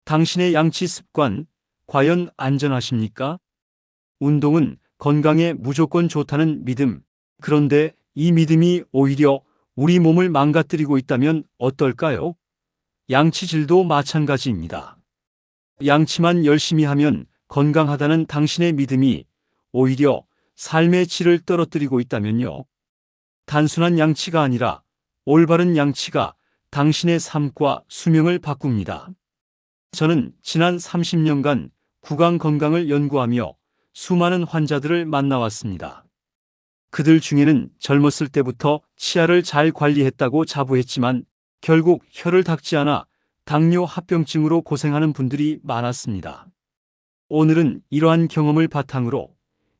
당신의 양치 습관, 과연 안전하십니까? 운동은 건강에 무조건 좋다는 믿음. 그런데 이 믿음이 오히려 우리 몸을 망가뜨리고 있다면 어떨까요? 양치질도 마찬가지입니다. 양치만 열심히 하면 건강하다는 당신의 믿음이 오히려 삶의 질을 떨어뜨리고 있다면요. 단순한 양치가 아니라 올바른 양치가 당신의 삶과 수명을 바꿉니다. 저는 지난 30년간 구강 건강을 연구하며 수많은 환자들을 만나왔습니다. 그들 중에는 젊었을 때부터 치아를 잘 관리했다고 자부했지만 결국 혀를 닦지 않아 당뇨 합병증으로 고생하는 분들이 많았습니다. 오늘은 이러한 경험을 바탕으로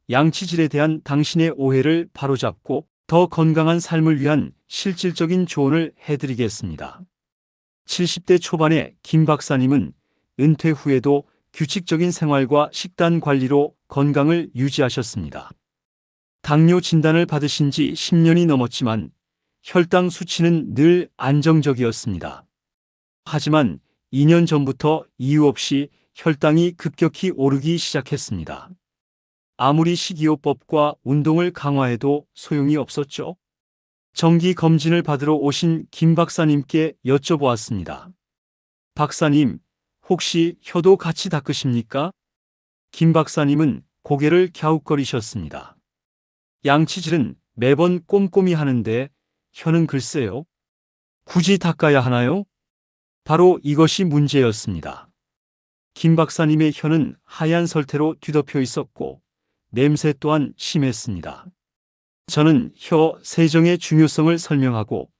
양치질에 대한 당신의 오해를 바로잡고 더 건강한 삶을 위한 실질적인 조언을 해드리겠습니다. 70대 초반의 김 박사님은 은퇴 후에도 규칙적인 생활과 식단 관리로 건강을 유지하셨습니다. 당뇨 진단을 받으신 지 10년이 넘었지만 혈당 수치는 늘 안정적이었습니다. 하지만 2년 전부터 이유 없이 혈당이 급격히 오르기 시작했습니다. 아무리 식이요법과 운동을 강화해도 소용이 없었죠. 정기 검진을 받으러 오신 김 박사님께 여쭤보았습니다. 박사님, 혹시 혀도 같이 닦으십니까? 김 박사님은 고개를 갸웃거리셨습니다. 양치질은 매번 꼼꼼히 하는데 혀는 글쎄요. 굳이 닦아야 하나요? 바로 이것이 문제였습니다. 김 박사님의 혀는 하얀 설태로 뒤덮여 있었고 냄새 또한 심했습니다. 저는 혀 세정의 중요성을 설명하고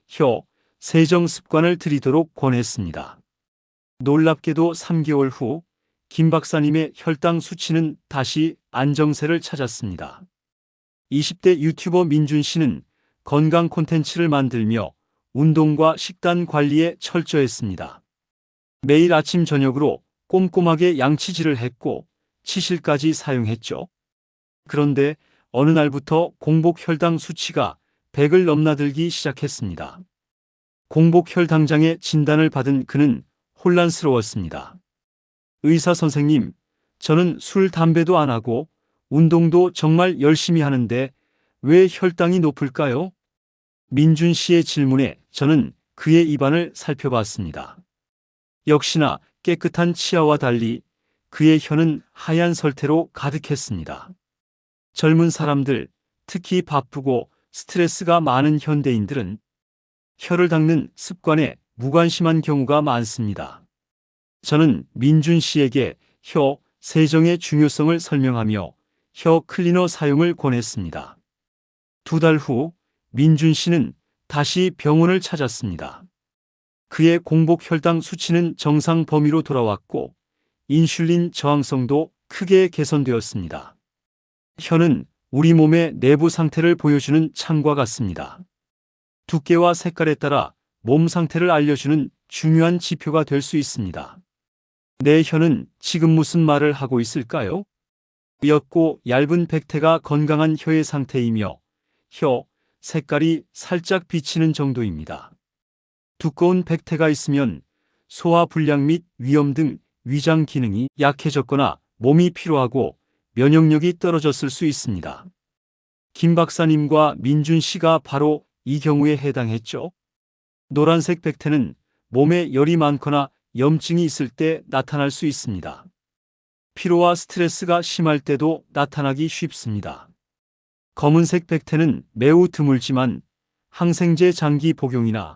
혀 세정 습관을 들이도록 권했습니다. 놀랍게도 3개월 후 김 박사님의 혈당 수치는 다시 안정세를 찾았습니다. 20대 유튜버 민준 씨는 건강 콘텐츠를 만들며 운동과 식단 관리에 철저했습니다. 매일 아침 저녁으로 꼼꼼하게 양치질을 했고 치실까지 사용했죠. 그런데 어느 날부터 공복 혈당 수치가 100을 넘나들기 시작했습니다. 공복 혈당장애 진단을 받은 그는 혼란스러웠습니다. 의사 선생님, 저는 술, 담배도 안 하고 운동도 정말 열심히 하는데 왜 혈당이 높을까요? 민준 씨의 질문에 저는 그의 입안을 살펴봤습니다. 역시나 깨끗한 치아와 달리 그의 혀는 하얀 설태로 가득했습니다. 젊은 사람들, 특히 바쁘고 스트레스가 많은 현대인들은 혀를 닦는 습관에 무관심한 경우가 많습니다. 저는 민준 씨에게 혀 세정의 중요성을 설명하며 혀 클리너 사용을 권했습니다. 2달 후 민준 씨는 다시 병원을 찾았습니다. 그의 공복 혈당 수치는 정상 범위로 돌아왔고 인슐린 저항성도 크게 개선되었습니다. 혀는 우리 몸의 내부 상태를 보여주는 창과 같습니다. 두께와 색깔에 따라 몸 상태를 알려주는 중요한 지표가 될 수 있습니다. 내 혀는 지금 무슨 말을 하고 있을까요? 옅고 얇은 백태가 건강한 혀의 상태이며 혀 색깔이 살짝 비치는 정도입니다. 두꺼운 백태가 있으면 소화 불량 및 위염 등 위장 기능이 약해졌거나 몸이 피로하고 면역력이 떨어졌을 수 있습니다. 김 박사님과 민준 씨가 바로 이 경우에 해당했죠. 노란색 백태는 몸에 열이 많거나 염증이 있을 때 나타날 수 있습니다. 피로와 스트레스가 심할 때도 나타나기 쉽습니다. 검은색 백태는 매우 드물지만 항생제 장기 복용이나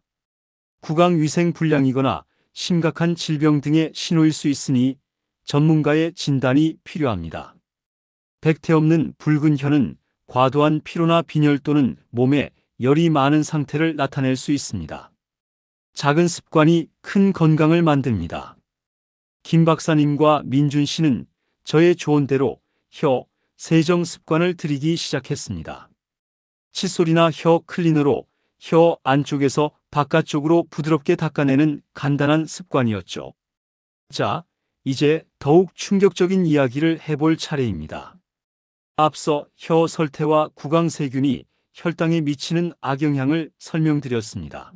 구강 위생 불량이거나 심각한 질병 등의 신호일 수 있으니 전문가의 진단이 필요합니다. 백태 없는 붉은 혀는 과도한 피로나 빈혈 또는 몸에 열이 많은 상태를 나타낼 수 있습니다. 작은 습관이 큰 건강을 만듭니다. 김 박사님과 민준 씨는 저의 조언대로 혀 세정 습관을 들이기 시작했습니다. 칫솔이나 혀 클리너로 혀 안쪽에서 바깥쪽으로 부드럽게 닦아내는 간단한 습관이었죠. 자, 이제 더욱 충격적인 이야기를 해볼 차례입니다. 앞서 혀 설태와 구강 세균이 혈당에 미치는 악영향을 설명드렸습니다.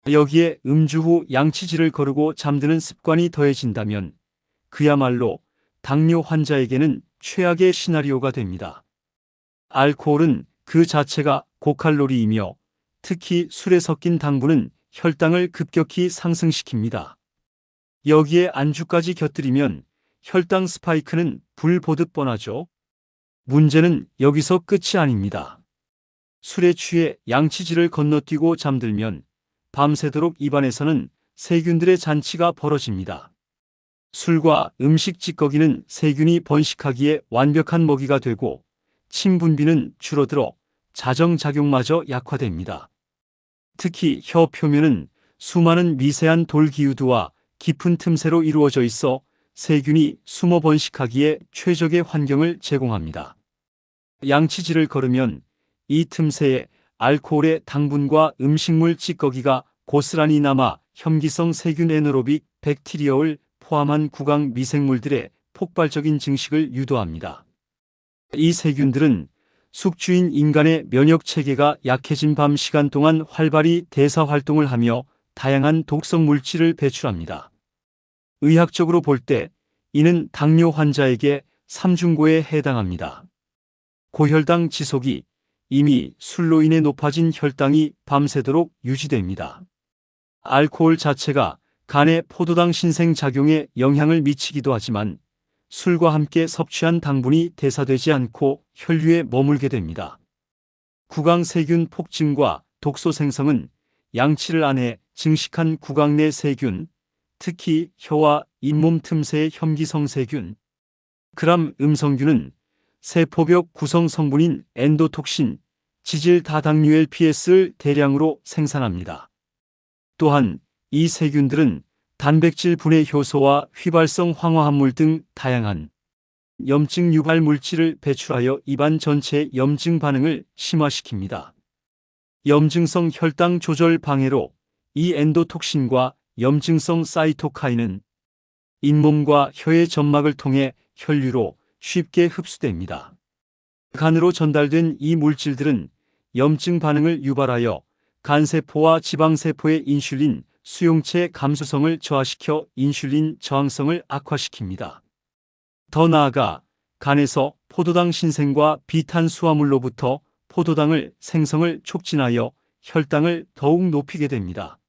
여기에 음주 후 양치질을 거르고 잠드는 습관이 더해진다면 그야말로 당뇨 환자에게는 최악의 시나리오가 됩니다. 알코올은 그 자체가 고칼로리이며 특히 술에 섞인 당분은 혈당을 급격히 상승시킵니다. 여기에 안주까지 곁들이면 혈당 스파이크는 불 보듯 뻔하죠. 문제는 여기서 끝이 아닙니다. 술에 취해 양치질을 건너뛰고 잠들면 밤새도록 입안에서는 세균들의 잔치가 벌어집니다. 술과 음식 찌꺼기는 세균이 번식하기에 완벽한 먹이가 되고 침 분비는 줄어들어 자정작용마저 약화됩니다. 특히 혀 표면은 수많은 미세한 돌기우두와 깊은 틈새로 이루어져 있어 세균이 숨어 번식하기에 최적의 환경을 제공합니다. 양치질을 거르면 이 틈새에 알코올의 당분과 음식물 찌꺼기가 고스란히 남아 혐기성 세균 에너로빅 백티리어를 포함한 구강 미생물들의 폭발적인 증식을 유도합니다. 이 세균들은 숙주인 인간의 면역 체계가 약해진 밤 시간 동안 활발히 대사 활동을 하며 다양한 독성 물질을 배출합니다. 의학적으로 볼 때 이는 당뇨 환자에게 삼중고에 해당합니다. 고혈당 지속이 이미 술로 인해 높아진 혈당이 밤새도록 유지됩니다. 알코올 자체가 간의 포도당 신생 작용에 영향을 미치기도 하지만 술과 함께 섭취한 당분이 대사되지 않고 혈류에 머물게 됩니다. 구강세균 폭증과 독소 생성은 양치를 안 해 증식한 구강 내 세균, 특히 혀와 잇몸 틈새의 혐기성 세균, 그람 음성균은 세포벽 구성 성분인 엔도톡신, 지질 다당류 LPS를 대량으로 생산합니다. 또한 이 세균들은 단백질 분해 효소와 휘발성 황화합물 등 다양한 염증 유발 물질을 배출하여 입안 전체의 염증 반응을 심화시킵니다. 염증성 혈당 조절 방해로 이 엔도톡신과 염증성 사이토카인은 잇몸과 혀의 점막을 통해 혈류로 쉽게 흡수됩니다. 간으로 전달된 이 물질들은 염증 반응을 유발하여 간세포와 지방세포의 인슐린 수용체 감수성을 저하시켜 인슐린 저항성을 악화시킵니다. 더 나아가 간에서 포도당 신생과 비탄 수화물로부터 포도당을 생성을 촉진하여 혈당을 더욱 높이게 됩니다.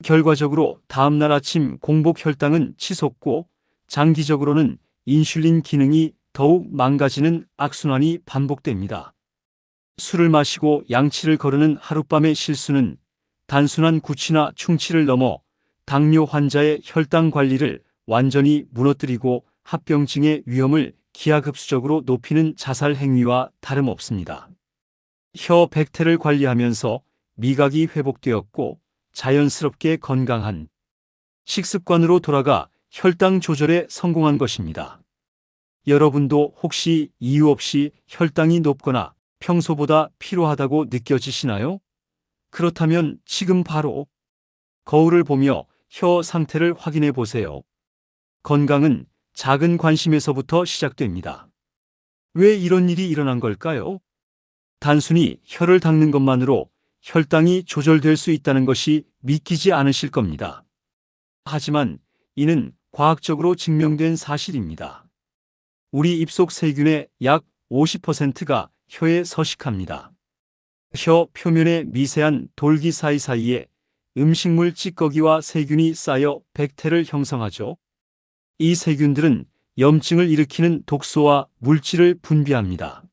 결과적으로 다음날 아침 공복 혈당은 치솟고 장기적으로는 인슐린 기능이 더욱 망가지는 악순환이 반복됩니다. 술을 마시고 양치를 거르는 하룻밤의 실수는 단순한 구취나 충치를 넘어 당뇨 환자의 혈당 관리를 완전히 무너뜨리고 합병증의 위험을 기하급수적으로 높이는 자살 행위와 다름없습니다. 혀 백태를 관리하면서 미각이 회복되었고 자연스럽게 건강한 식습관으로 돌아가 혈당 조절에 성공한 것입니다. 여러분도 혹시 이유 없이 혈당이 높거나 평소보다 피로하다고 느껴지시나요? 그렇다면 지금 바로 거울을 보며 혀 상태를 확인해 보세요. 건강은 작은 관심에서부터 시작됩니다. 왜 이런 일이 일어난 걸까요? 단순히 혀를 닦는 것만으로 혈당이 조절될 수 있다는 것이 믿기지 않으실 겁니다. 하지만 이는 과학적으로 증명된 사실입니다. 우리 입속 세균의 약 50%가 혀에 서식합니다. 혀 표면의 미세한 돌기 사이사이에 음식물 찌꺼기와 세균이 쌓여 백태를 형성하죠. 이 세균들은 염증을 일으키는 독소와 물질을 분비합니다.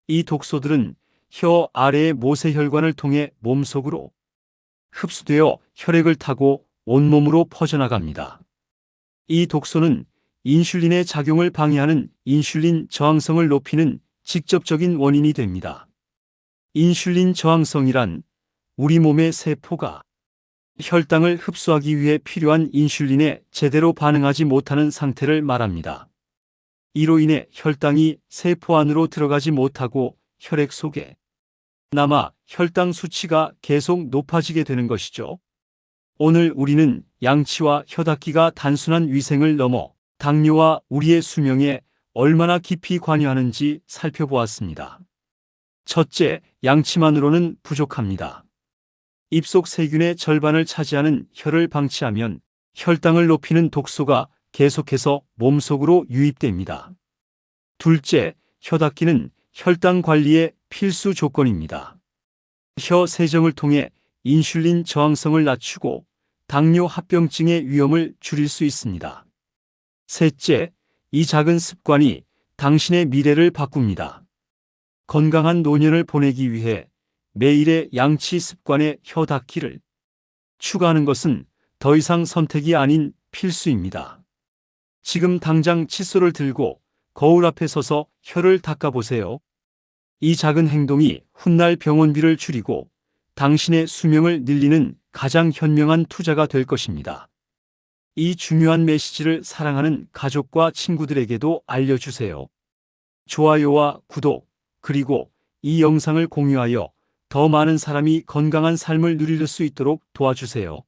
이 독소들은 혀 아래의 모세혈관을 통해 몸속으로 흡수되어 혈액을 타고 온몸으로 퍼져나갑니다. 이 독소는 인슐린의 작용을 방해하는 인슐린 저항성을 높이는 직접적인 원인이 됩니다. 인슐린 저항성이란 우리 몸의 세포가 혈당을 흡수하기 위해 필요한 인슐린에 제대로 반응하지 못하는 상태를 말합니다. 이로 인해 혈당이 세포 안으로 들어가지 못하고 혈액 속에 남아 혈당 수치가 계속 높아지게 되는 것이죠. 오늘 우리는 양치와 혀 닦기가 단순한 위생을 넘어 당뇨와 우리의 수명에 얼마나 깊이 관여하는지 살펴보았습니다. 첫째, 양치만으로는 부족합니다. 입속 세균의 절반을 차지하는 혀를 방치하면 혈당을 높이는 독소가 계속해서 몸속으로 유입됩니다. 둘째, 혀 닦기는 혈당 관리의 필수 조건입니다. 혀 세정을 통해 인슐린 저항성을 낮추고 당뇨 합병증의 위험을 줄일 수 있습니다. 셋째, 이 작은 습관이 당신의 미래를 바꿉니다. 건강한 노년을 보내기 위해 매일의 양치 습관에 혀 닦기를 추가하는 것은 더 이상 선택이 아닌 필수입니다. 지금 당장 칫솔을 들고 거울 앞에 서서 혀를 닦아보세요. 이 작은 행동이 훗날 병원비를 줄이고 당신의 수명을 늘리는 가장 현명한 투자가 될 것입니다. 이 중요한 메시지를 사랑하는 가족과 친구들에게도 알려주세요. 좋아요와 구독, 그리고 이 영상을 공유하여 더 많은 사람이 건강한 삶을 누릴 수 있도록 도와주세요.